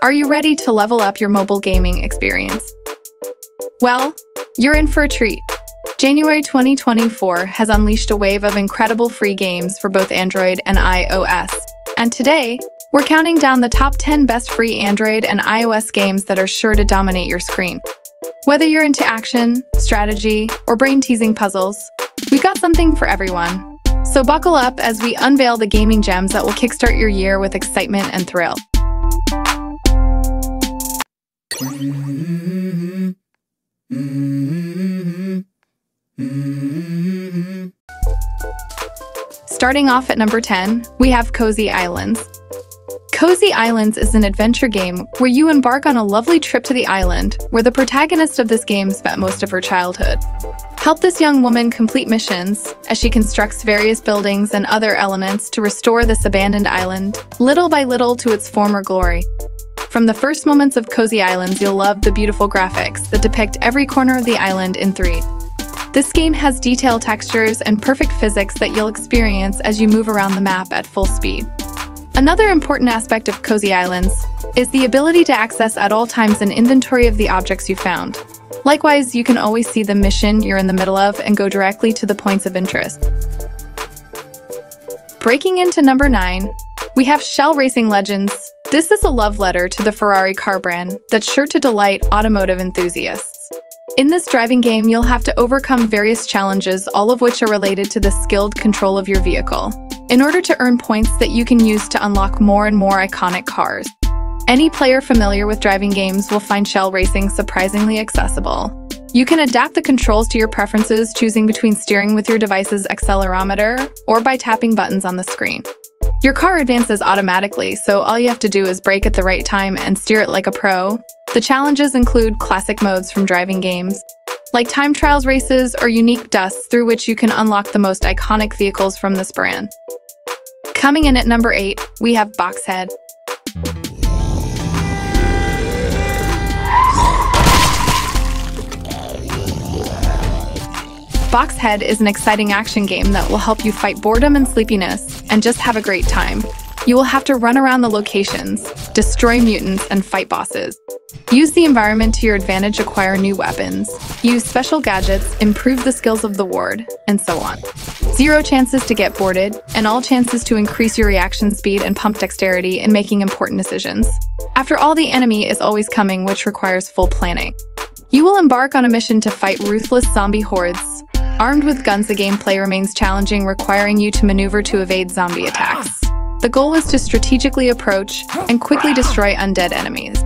Are you ready to level up your mobile gaming experience? Well, you're in for a treat. January 2024 has unleashed a wave of incredible free games for both Android and iOS. And today, we're counting down the top 10 best free Android and iOS games that are sure to dominate your screen. Whether you're into action, strategy, or brain-teasing puzzles, we've got something for everyone. So buckle up as we unveil the gaming gems that will kickstart your year with excitement and thrill. Starting off at number 10, we have Cozy Islands. Cozy Islands is an adventure game where you embark on a lovely trip to the island, where the protagonist of this game spent most of her childhood. Help this young woman complete missions as she constructs various buildings and other elements to restore this abandoned island, little by little, to its former glory. From the first moments of Cozy Islands, you'll love the beautiful graphics that depict every corner of the island in 3D. This game has detailed textures and perfect physics that you'll experience as you move around the map at full speed. Another important aspect of Cozy Islands is the ability to access at all times an inventory of the objects you found. Likewise, you can always see the mission you're in the middle of and go directly to the points of interest. Breaking into number 9, we have Shell Racing Legends. This is a love letter to the Ferrari car brand that's sure to delight automotive enthusiasts. In this driving game, you'll have to overcome various challenges, all of which are related to the skilled control of your vehicle, in order to earn points that you can use to unlock more and more iconic cars. Any player familiar with driving games will find Shell Racing surprisingly accessible. You can adapt the controls to your preferences, choosing between steering with your device's accelerometer or by tapping buttons on the screen. Your car advances automatically, so all you have to do is brake at the right time and steer it like a pro. The challenges include classic modes from driving games, like time trials races or unique dusts through which you can unlock the most iconic vehicles from this brand. Coming in at number 8, we have Boxhead. Boxhead is an exciting action game that will help you fight boredom and sleepiness and just have a great time. You will have to run around the locations, destroy mutants, and fight bosses. Use the environment to your advantage, acquire new weapons, use special gadgets, improve the skills of the ward, and so on. 0 chances to get boarded, and all chances to increase your reaction speed and pump dexterity in making important decisions. After all, the enemy is always coming, which requires full planning. You will embark on a mission to fight ruthless zombie hordes. Armed with guns, the gameplay remains challenging, requiring you to maneuver to evade zombie attacks. The goal is to strategically approach and quickly destroy undead enemies.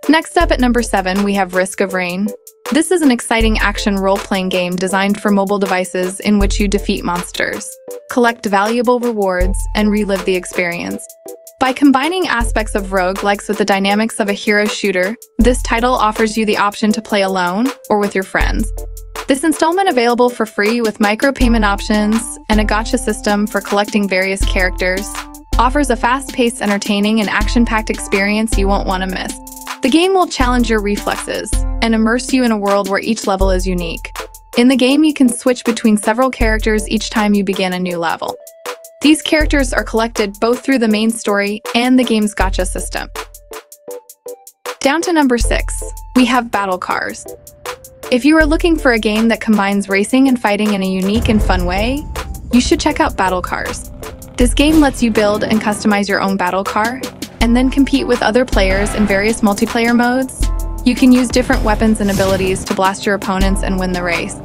Next up at number 7, we have Risk of Rain. This is an exciting action role-playing game designed for mobile devices in which you defeat monsters, collect valuable rewards, and relive the experience. By combining aspects of roguelikes with the dynamics of a hero shooter, this title offers you the option to play alone or with your friends. This installment, available for free with micropayment options and a gacha system for collecting various characters, offers a fast-paced, entertaining, and action-packed experience you won't want to miss. The game will challenge your reflexes and immerse you in a world where each level is unique. In the game, you can switch between several characters each time you begin a new level. These characters are collected both through the main story and the game's gacha system. Down to number 6, we have Battle Cars. If you are looking for a game that combines racing and fighting in a unique and fun way, you should check out Battle Cars. This game lets you build and customize your own battle car, and then compete with other players in various multiplayer modes. You can use different weapons and abilities to blast your opponents and win the race.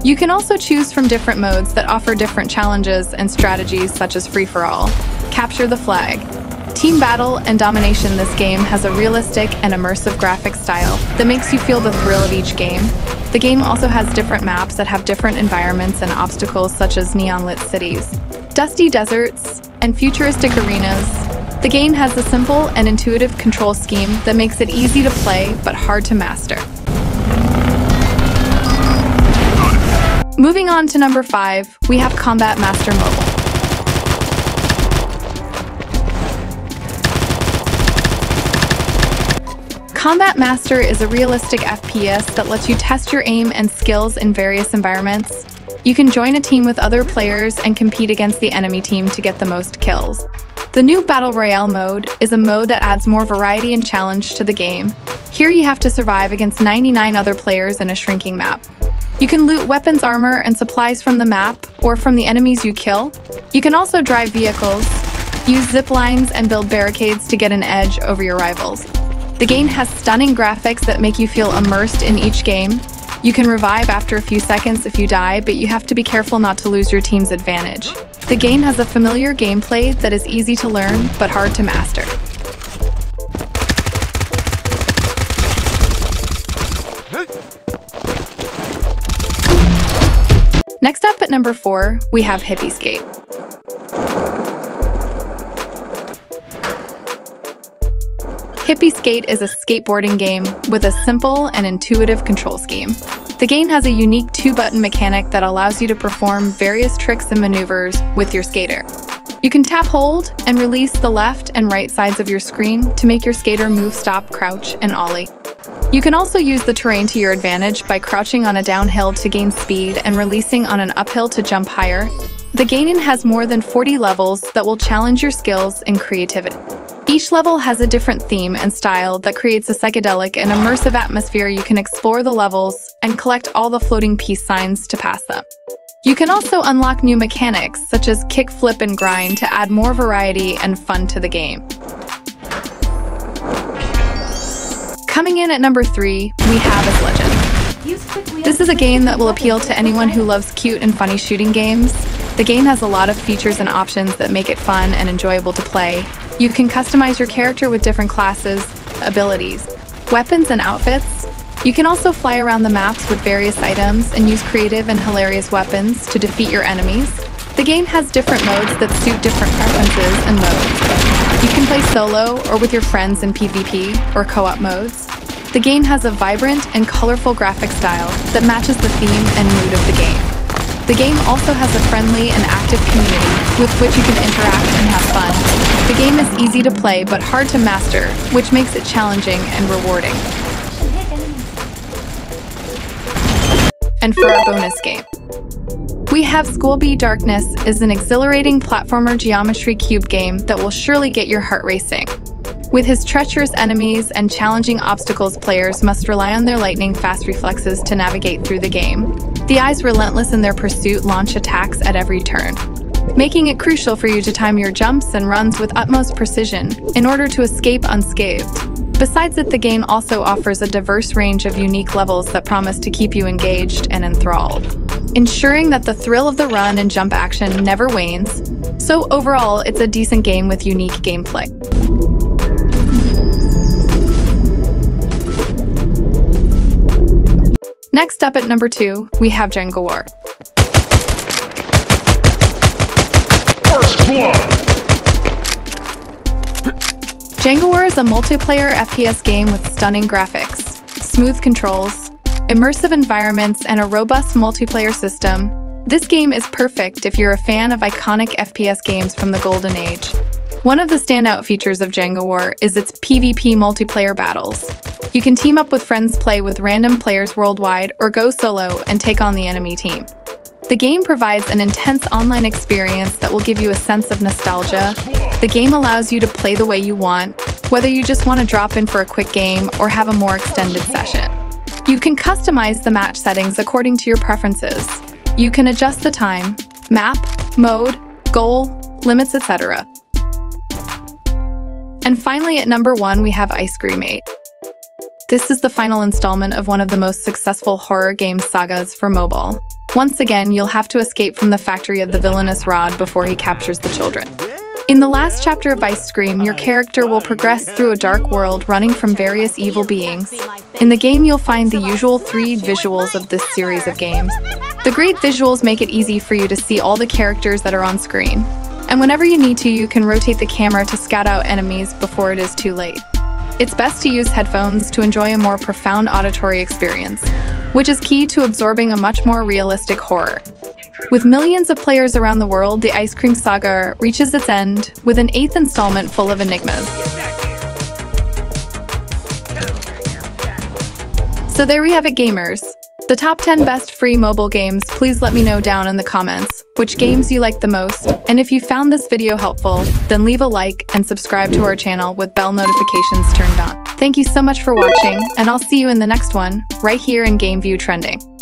You can also choose from different modes that offer different challenges and strategies, such as free-for-all, capture the flag, team battle, and domination. This game has a realistic and immersive graphic style that makes you feel the thrill of each game. The game also has different maps that have different environments and obstacles, such as neon-lit cities, dusty deserts, and futuristic arenas. The game has a simple and intuitive control scheme that makes it easy to play but hard to master. Moving on to number 5, we have Combat Master Mobile. Combat Master is a realistic FPS that lets you test your aim and skills in various environments. You can join a team with other players and compete against the enemy team to get the most kills. The new Battle Royale mode is a mode that adds more variety and challenge to the game. Here you have to survive against 99 other players in a shrinking map. You can loot weapons, armor, and supplies from the map or from the enemies you kill. You can also drive vehicles, use zip lines, and build barricades to get an edge over your rivals. The game has stunning graphics that make you feel immersed in each game. You can revive after a few seconds if you die, but you have to be careful not to lose your team's advantage. The game has a familiar gameplay that is easy to learn but hard to master. Next up at number 4, we have HIPPY Skate. HIPPY Skate is a skateboarding game with a simple and intuitive control scheme. The game has a unique 2-button mechanic that allows you to perform various tricks and maneuvers with your skater. You can tap, hold, and release the left and right sides of your screen to make your skater move, stop, crouch, and ollie. You can also use the terrain to your advantage by crouching on a downhill to gain speed and releasing on an uphill to jump higher. The game has more than 40 levels that will challenge your skills and creativity. Each level has a different theme and style that creates a psychedelic and immersive atmosphere. You can explore the levels and collect all the floating peace signs to pass them. You can also unlock new mechanics such as kick, flip, and grind to add more variety and fun to the game. Coming in at number 3, we have As Legend. This is a game that will appeal to anyone who loves cute and funny shooting games. The game has a lot of features and options that make it fun and enjoyable to play. You can customize your character with different classes, abilities, weapons, and outfits. You can also fly around the maps with various items and use creative and hilarious weapons to defeat your enemies. The game has different modes that suit different preferences and modes. You can play solo or with your friends in PvP or co-op modes. The game has a vibrant and colorful graphic style that matches the theme and mood of the game. The game also has a friendly and active community with which you can interact and have fun. The game is easy to play but hard to master, which makes it challenging and rewarding. And for our bonus game, we have SQUBE. Darkness is an exhilarating platformer geometry cube game that will surely get your heart racing. With his treacherous enemies and challenging obstacles, players must rely on their lightning-fast reflexes to navigate through the game. The eyes, relentless in their pursuit, launch attacks at every turn, making it crucial for you to time your jumps and runs with utmost precision in order to escape unscathed. Besides it, the game also offers a diverse range of unique levels that promise to keep you engaged and enthralled, ensuring that the thrill of the run and jump action never wanes. So overall, it's a decent game with unique gameplay. Next up at number 2, we have JANGAWAR. JANGAWAR is a multiplayer FPS game with stunning graphics, smooth controls, immersive environments, and a robust multiplayer system. This game is perfect if you're a fan of iconic FPS games from the golden age. One of the standout features of JANGAWAR is its PvP multiplayer battles. You can team up with friends, play with random players worldwide, or go solo and take on the enemy team. The game provides an intense online experience that will give you a sense of nostalgia. The game allows you to play the way you want, whether you just want to drop in for a quick game or have a more extended session. You can customize the match settings according to your preferences. You can adjust the time, map, mode, goal, limits, etc. And finally, at number 1, we have SQUBE. This is the final installment of one of the most successful horror game sagas for mobile. Once again, you'll have to escape from the factory of the villainous Rod before he captures the children. In the last chapter of SQUBE, your character will progress through a dark world running from various evil beings. In the game, you'll find the usual 3 visuals of this series of games. The great visuals make it easy for you to see all the characters that are on screen. And whenever you need to, you can rotate the camera to scout out enemies before it is too late. It's best to use headphones to enjoy a more profound auditory experience, which is key to absorbing a much more realistic horror. With millions of players around the world, the SQUBE saga reaches its end with an 8th installment full of enigmas. So there we have it, gamers. The top 10 best free mobile games, please let me know down in the comments which games you like the most. And if you found this video helpful, then leave a like and subscribe to our channel with bell notifications turned on. Thank you so much for watching, and I'll see you in the next one, right here in GameView Trending.